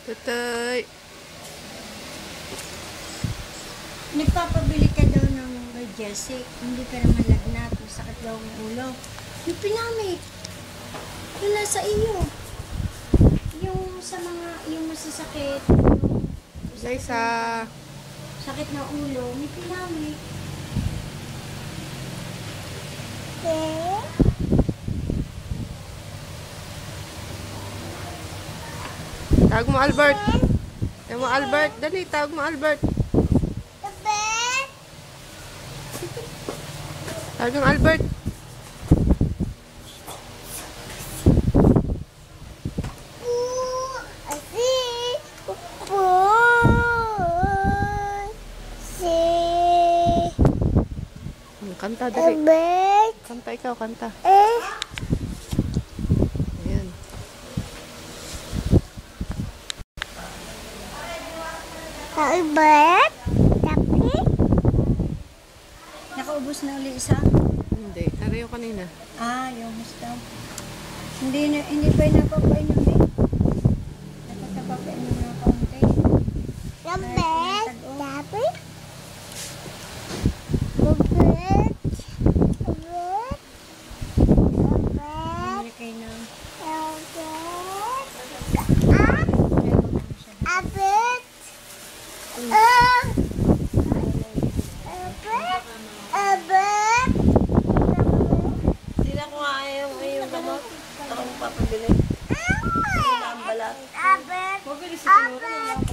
Tutoy. Nagpapabili ka daw ng Jessie. Hindi ka naman lagnat. Masakit daw ang ulo. Yung pinamit. Yung nasa iyo. Yung sa mga, yung masasakit. Dahil sa... sakit na ulo. May pinamit. Tawag mo Albert. Tawag mo Albert. Dali, tawag mo Albert. Tawag mo Albert. Kanta, dali. Kanta ikaw, kanta. Ayan. Albert? Tapi? Nakaubos na ulit isa? Hindi, nariyo kanina. Ah, yung gusto. Hindi pa napapainom eh. Napapainom na kaunti. Albert? Tapi? Bumili kayo ng Sila ko nga yung gamot. Ako papabili. Ang balat. Albert? Mabilis ito.